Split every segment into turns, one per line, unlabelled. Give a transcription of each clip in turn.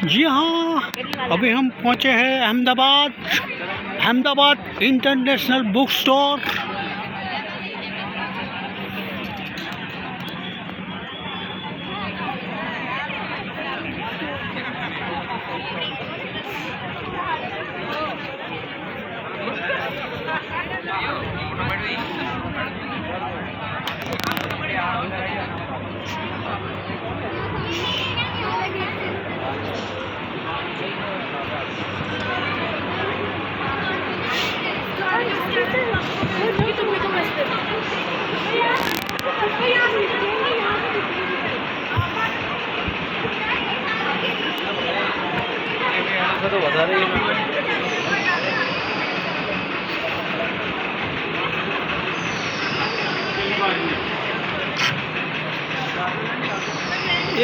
जी हाँ, अभी हम पहुँचे हैं Ahmedabad international book store.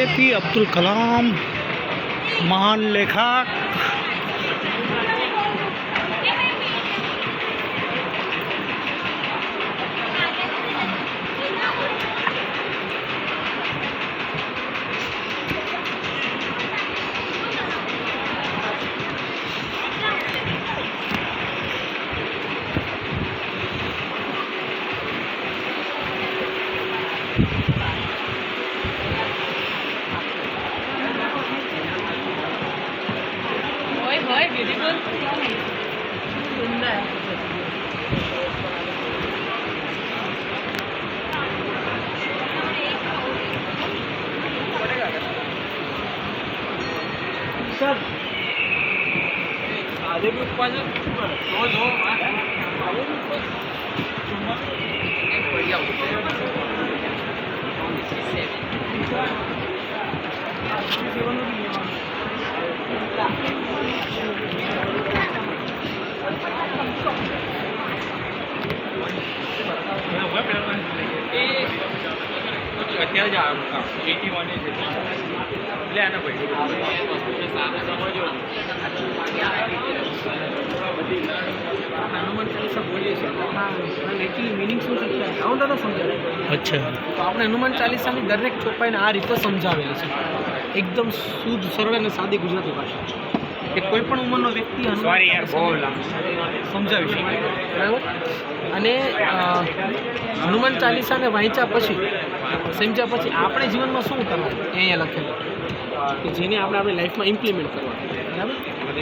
APJ Abdul Kalam महान लेखक।
सर आधे भी उत्पादन बढ़िया અત્યારે જ આવ્યો 81 એટલે આના ભાઈ હનુમાન ચાલીસા બોલીએ છીએ અને એકચ્યુઅલી મિનિંગ શું છે ગાઉન દાદા સમજાવે।
अच्छा,
તો આપણે હનુમાન ચાલીસાની દરેક ચોપાઈને આ રીતે સમજાવેલી છે, એકદમ શુદ્ધ સરળ અને સાદી ગુજરાતી ભાષા કે કોઈ પણ ઉંમરનો વ્યક્તિ સમજાવી શકે, બરાબર। અને હનુમાન ચાલીસાને વાંચ્યા પછી સમજ્યા પછી આપણે જીવનમાં શું કરવાનું એ અહીંયા લખેલું કે જેને આપણે આપણી લાઈફમાં ઇમ્પ્લિમેન્ટ કરવાનું, બરાબર।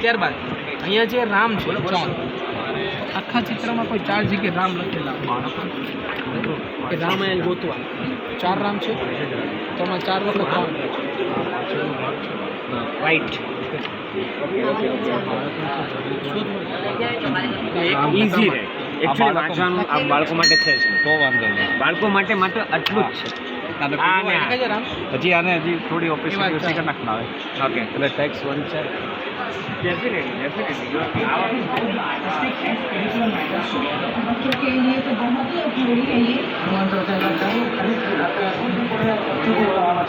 ત્યારબાદ અહીંયા જે રામ છે આખા ચિત્રમાં કોઈ 4 જગ્યાએ રામ લખેલા કે રામ અહીંયા ગોતવા 4 રામ છે, તો એમાં 4 વખત રામ રાઈટ
ઇઝી રહે એકચ્યુઅલી વાંચવાનું આ બાળકો માટે છે જ તો વાંધો નહીં, બાળકો માટે માત્ર આટલું જ છે। હજી આને હજી થોડી ઓપરેશન કરી નાખના આવે ઓકે એટલે ટેક્સ 1 છે
बच्चों के लिए तो बहुत ही उपयोगी है ये।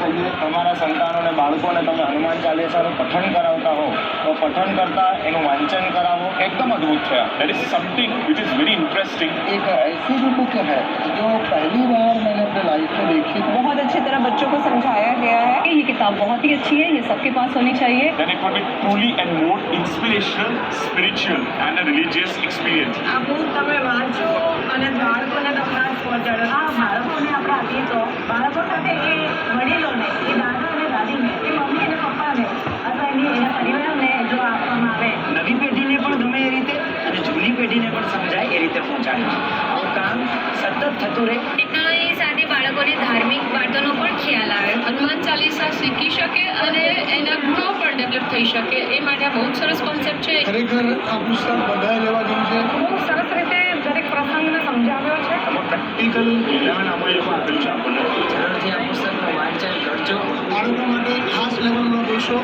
चाहिए તમારા સંતાનોને બાળકોને તમે હનુમાન ચાલીસાનું પઠન કરાવતા હો તો પઠન કરતા એનું વાંચન કરાવો, એકદમ અદ્ભુત છે। That is something which is very interesting.
एक ऐसी भी बुक है जो पहली बार मैंने अपने लाइफ में देखी।
बहुत अच्छी तरह बच्चों को समझाया गया है कि ये किताब बहुत ही अच्छी है, ये सबके पास होनी चाहिए।
Then it will be truly and more inspirational, spiritual and a religious experience.
આ બુક તમે વાંચો અને બાળકોને તમારા પહોંચાડો। આ બાળકોને આપણે આપીએ તો બાળકો સાથે એ વડીલોને, એ દાદા અને દાદીને, એ મમ્મી અને પપ્પાને અથવા એના પરિવારને જો આપવામાં આવે,
નવી પેઢીને પણ ગમે એ રીતે અને જૂની પેઢીને પણ સમજાય એ રીતે પહોંચાડે। આવું કામ સતત થતું રહે।
ટેકનોલોજી સાથે બાળકોને ધાર્મિક વાતોનો પણ ખ્યાલ આવે, હનુમાન ચાલીસા શીખી શકે અને એના ગુણો પણ ડેવલપ થઈ શકે, એ માટે આ બહુ સરસ કોન્સેપ્ટ છે।
ખરેખર આ પુસ્તક બધાએ લેવા જેવું છે।
બહુ સરસ રીતે દરેક પ્રસંગને સમજાવ્યો છે।
પ્રેક્ટિકલ લેવલ આમાં એ લોકો આપેલું છે આપણને।
જરૂરથી આ પુસ્તકનું વાંચન કરજો।
બાળકો માટે ખાસ લેવાનું ન ભૂલશો।